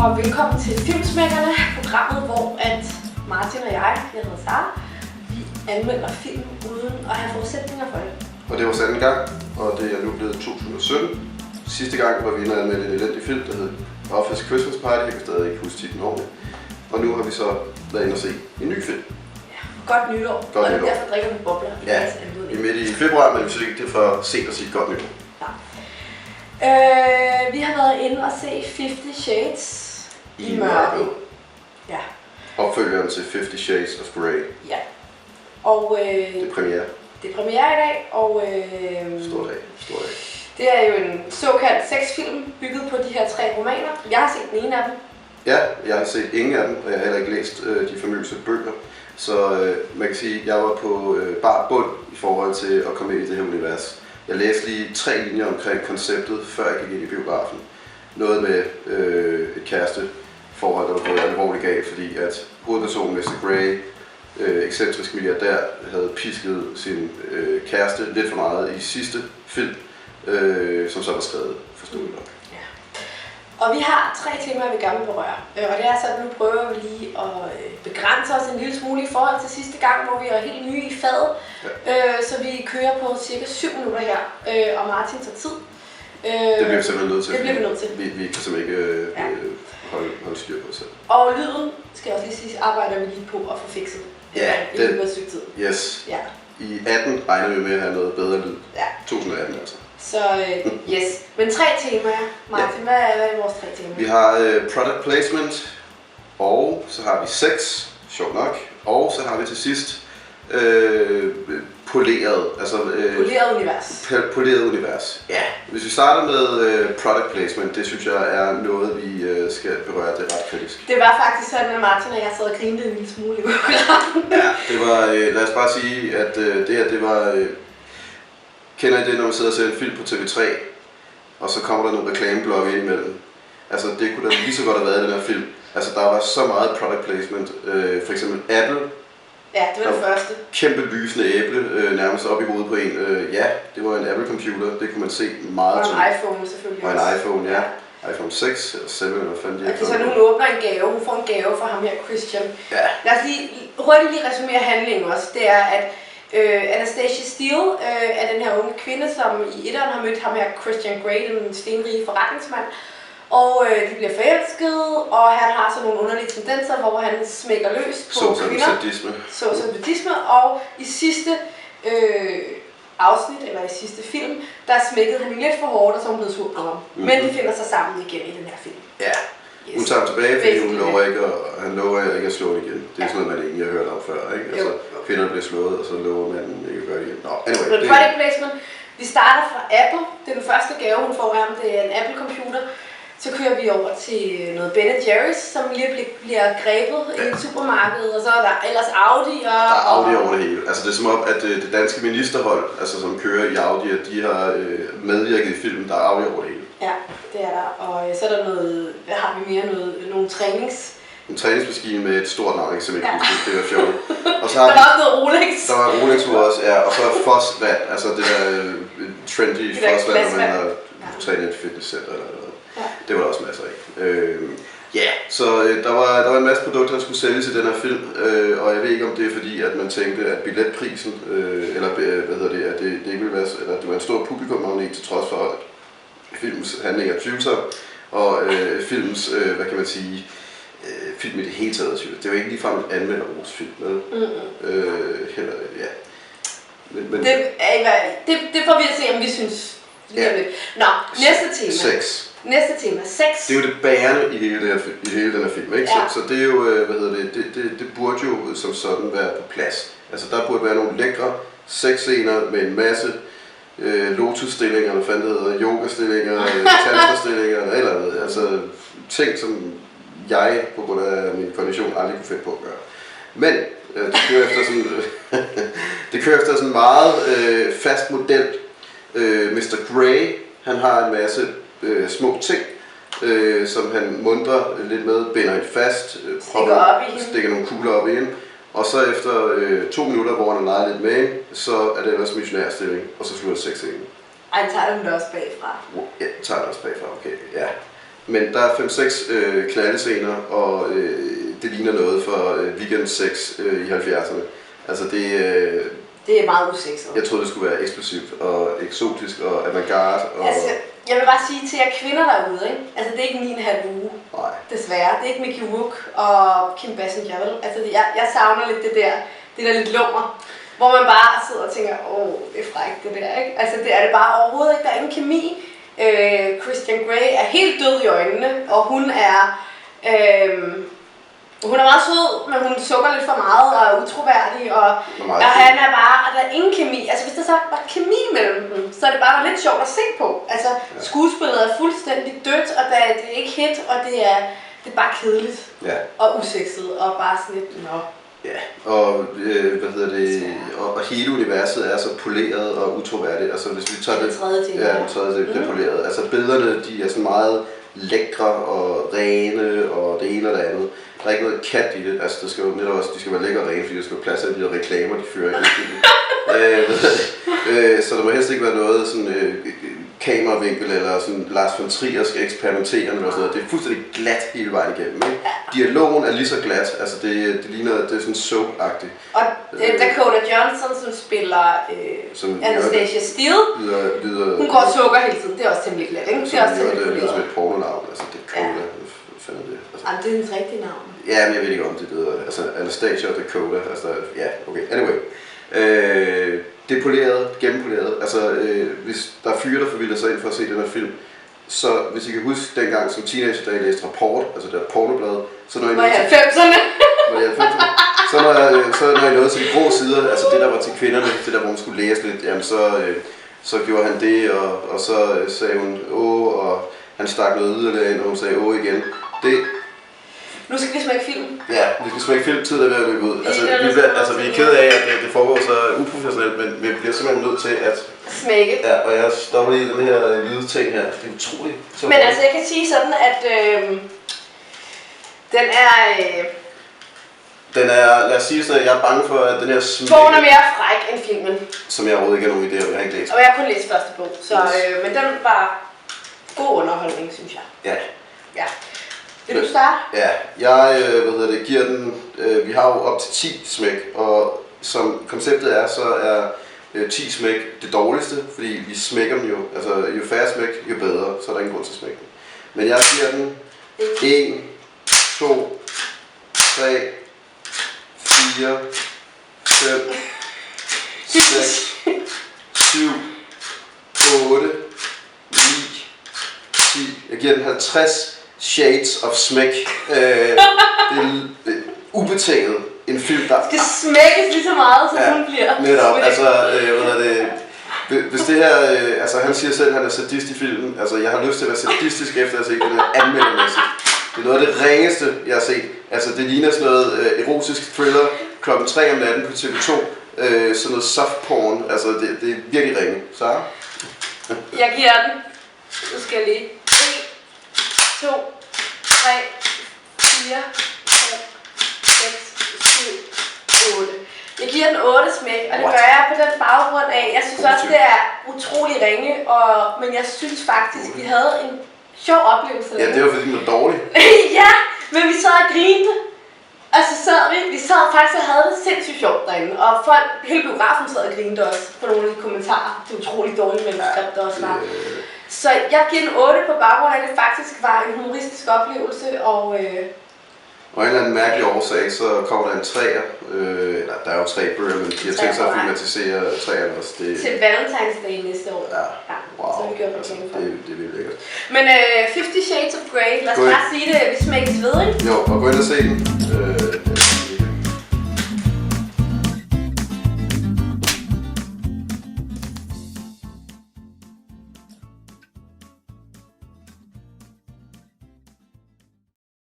og velkommen til Filmsmækkerne, programmet, hvor at Martin og jeg hedder Sara, vi anmelder film uden at have forudsætninger for det. Og det var vores anden gang, og det er nu blevet 2017. Sidste gang var vi inde og anmeldte en elendig film, der hed Office Christmas Party. Jeg kan stadig ikke huske titlen ordentligt. Og nu har vi så været inde og se en ny film. Ja, godt nytår. Godt og nytår. Derfor drikker vi bobler. Ja, vi er midt i februar, men vi synes ikke, det er for sent at sige godt nytår. Ja. Vi har været inde og se 50 Shades i mørket. Ja. Opfølgeren til 50 Shades of Grey. Ja. Og det er premiere. Det er premiere i dag, og Stor dag. det er jo en såkaldt sexfilm, bygget på de her 3 romaner. Jeg har set den ene af dem. Ja, jeg har set ingen af dem, og jeg har heller ikke læst de famøse bøger. Så man kan sige, at jeg var på bar bund i forhold til at komme ind i det her univers. Jeg læste lige 3 linjer omkring konceptet, før jeg gik ind i biografen. Noget med et kæresteforhold, der var gået alvorligt galt, fordi at hovedpersonen Mr. Grey, ekscentrisk milliardær, havde pisket sin kæreste lidt for meget i sidste film, som så var skrevet, forståeligt nok. Ja. Og vi har 3 temaer, vi gerne vil berøre. Og det er sådan, at nu prøver vi lige at begrænse os en lille smule i forhold til sidste gang, hvor vi er helt nye i faget. Ja. Så vi kører på cirka 7 minutter her, og Martin tager tid. Det bliver vi simpelthen nødt til. Det bliver vi nødt til. Vi kan simpelthen ikke holde styr på os selv. Og lyden, skal jeg også lige sige, arbejder vi lige på at få fikset. Ja, i løbet af et stykke tid. Yes. Ja. I 18 regner vi med at have noget bedre lyd. Ja. 2018 altså. Så yes. Men 3 temaer. Martin, hvad er vores 3 temaer? Vi har product placement, og så har vi sex, sjovt nok, og så har vi til sidst poleret, altså poleret univers. Poleret univers. Ja. Hvis vi starter med product placement, det synes jeg er noget, vi skal berøre, det ret kritisk. Det var faktisk sådan, at Martin og jeg sad og grinede en lille smule i biografen. Ja, det var, lad os bare sige, at det her, det var, kender I det, når man sidder og ser en film på TV3, og så kommer der nogle reklameblokke ind imellem. Altså, det kunne da lige så godt have været i den her film. Altså, der var så meget product placement. For eksempel Apple. Ja, det var det første. Kæmpe lysende æble, nærmest op i hovedet på en. Ja, det var en Apple-computer, det kunne man se meget og en tydeligt. iPhone selvfølgelig og også. Og en iPhone, ja. iPhone 6 eller 7, eller hvad fanden de er. Så hun åbner en gave, hun får en gave fra ham her, Christian. Ja. Lad os lige hurtigt resumere handlingen også. Det er, at Anastasia Steele er den her unge kvinde, som i etteren har mødt ham her, Christian Grey, den stenrige forretningsmand. Og de bliver forelsket, og han har sådan nogle underlige tendenser, hvor han smækker løs på kvinder. Sadisme. Og i sidste afsnit, eller i sidste film, der smækkede han lidt for hårdt, og så er hun blevet sur på ham. Men de finder sig sammen igen i den her film. Ja. Yes. Hun tager ham tilbage, fordi han lover ikke at slå det igen. Det er sådan noget, man egentlig har hørt om før, ikke? Altså, kvinder bliver slået, og så lover manden ikke at gøre det igen. Nå, anyway. Product placement. Vi starter fra Apple. Det er den første gave, hun får af ham. Det er en Apple-computer. Så kører vi over til noget Ben & Jerry's, som lige bliver grebet i et supermarked, og så er der ellers Audi og... Der er Audi over det hele. Altså det er som om, at det danske ministerhold, altså som kører i Audi, at de har medvirket i filmen, der er Audi over det hele. Ja, det er der. Og så er der noget, hvad har vi mere? Nogle en træningsmaskine med et stort navn, ikke? Som ikke husker, det var sjovt. Og så har der var noget Rolex. Der var Rolex også, ja. Og så Fossvand, altså det der trendy Fossvand, når man har trænet et fitnesscenter eller noget. Ja. Det var der også masser af. Så der var en masse produkter, der skulle sælges i den her film, og jeg ved ikke om det er fordi, at man tænkte, at billetprisen, eller at det ikke ville være, eller at det var en stor publikummagnet til trods for, at filmens handling er tvivlsom, og filmens, hvad kan man sige, film i det hele taget er tvivlsom. Det er jo ikke ligefrem et anmelderrosfilm, vel? Heller, ja. Men det får vi at se, om vi synes. Nå, næste tema. Sex. Næste tema, sex. Det er jo det bærende i hele den her film, ikke? Ja. Så det er jo, det burde jo som sådan være på plads. Altså der burde være nogle lækre sexscener med en masse lotusstillinger, hvad fanden det hedder, yogastillinger, tantrastillinger eller andet. Altså ting, som jeg på grund af min kondition aldrig kunne finde på at gøre. Men det kører efter sådan en meget fast model. Mr. Grey, han har en masse små ting, som han mundrer lidt med, binder et fast, stikker nogle kugler op i hende, og så efter 2 minutter, hvor han leger lidt med, så er det ellers missionærstilling, og så slutter sexscenen. Ej, tager den også bagfra? Ja, tager den også bagfra, okay, ja. Men der er 5-6 knaldescener, og det ligner noget for Weekend 6 i 70'erne. Altså det er meget usekset. Jeg troede, det skulle være eksplosivt og eksotisk og avantgarde. Og... Altså, jeg vil bare sige til jer kvinder derude, ikke? Altså det er ikke 9,5 uge. Nej. Desværre. Det er ikke Mickey Rourke og Kim Basinger, vel? Altså jeg savner lidt det der lidt lummer, hvor man bare sidder og tænker, det er frækt det der, ikke? Altså det er det bare overhovedet ikke. Der er ingen kemi. Christian Grey er helt død i øjnene, og hun er meget sød, men hun sukker lidt for meget og er utroværdig, og han er bare, og der er ingen kemi. Altså hvis der så var kemi mellem dem, så er det bare lidt sjovt at se på. Altså skuespillet er fuldstændig dødt, og det er ikke hit, og det er bare kedeligt og usekset, og bare sådan lidt, Ja, og og hele universet er så poleret og utroværdigt. Altså hvis vi tager det tredje ting, poleret. Altså billederne, de er sådan meget lækre og rene og det ene og det andet. Der er ikke noget kat i det. Altså det skal jo netop også, de skal være lækre og rene, fordi der skal være plads af de der reklamer, de fører i filmen. Så der må helst ikke være noget sådan kameravinkel eller sådan Lars von Trier skal eksperimentere eller sådan noget. Det er fuldstændig glat hele vejen igennem. Ikke? Dialogen er lige så glat. Altså det ligner, det er sådan soap-agtigt. Og Dakota Johnson, som spiller Anastasia Steele, hun går og sukker hele tiden. Det er også temmelig glat, ikke? Det er også temmelig poleret. Det er som et pornonavn. Altså Dakota. Fanden det. Altså. Det er hendes rigtige navn. Ja, men jeg ved ikke om det hedder. Altså Anastasia og Dakota. Altså ja, okay. Anyway. Det er poleret, gennempoleret. Altså, hvis der er fyre, der forvilder sig ind for at se den her film, så hvis I kan huske dengang som teenager, da jeg læste Rapport, altså der pornoblad, så når I nåede til 90'erne. Så når I nåede til de grå sider, altså det der var til kvinderne, det der hvor hun skulle læse lidt, jamen så gjorde han det, og så sagde hun og han stak noget yderligere ind, og hun sagde igen. Nu skal vi smække film. Ja, vi skal smække film, tid er ved at løbe ud. Altså, vi er ked af, at det foregår så uprofessionelt, men vi bliver simpelthen nødt til at smække. Ja, og jeg stopper lige den her hvide ting her. Det er utroligt. Men altså, jeg kan sige sådan, at den er, lad os sige sådan, at jeg er bange for, at den her smække... Bogen er mere fræk end filmen. Som jeg overhovedet ikke har nogen idé, og jeg har ikke læst. Og jeg har kun læst første bog, så, men den var god underholdning, synes jeg. Ja. Vil du starte? Ja, jeg giver den, vi har jo op til 10 smæk, og som konceptet er, så er 10 smæk det dårligste, fordi vi smækker dem jo, altså jo færre smæk, jo bedre, så er der ingen grund til at smække dem. Men jeg giver den 1, 2, 3, 4, 5, 6, 7, 8, 9, 10, jeg giver den 50 Shades of Smæk. Det er ubetinget en film, der... Det skal smækkes lige så meget, som hun bliver. Netop, altså, hvis det her, altså han siger selv, at han er sadist i filmen, altså jeg har lyst til at være sadistisk efter at have set den her anmeldermæssigt. Det er noget af det ringeste, jeg har set. Altså det ligner sådan noget erotisk thriller klokken 3 om natten på TV2, sådan noget soft porn, altså det er virkelig ringe. Sara? Jeg giver den, nu skal jeg lige, 1, 2, 3, 4, 5, 6, 7, 8. Jeg giver den 8 smæk, og det gør jeg på den baggrund af, jeg synes også, det er utrolig ringe, men jeg synes faktisk, vi havde en sjov oplevelse. Ja, det var fordi, den var dårlig. Ja, men vi sad og grinte. Altså vi sad faktisk og havde det sindssygt sjovt derinde, og folk, hele biografen sad og grinte også på nogle af de kommentarer. Det er utroligt dårligt manuskript, der også var. Så jeg giver den 8 på baggrund af, at det faktisk var en humoristisk oplevelse, og... Og en eller anden mærkelig årsag, så kommer der en 3'er. Der er jo 3 bøger, men de har tænkt sig at filmatisere 3'erne også. Til Valentine's Day næste år. Ja. Wow. Så vi gjort noget for. Det er vildt lækkert. Men 50 Shades of Grey, lad os bare sige det, vi smækkes ved, ikke? Jo, og gå ind og se den.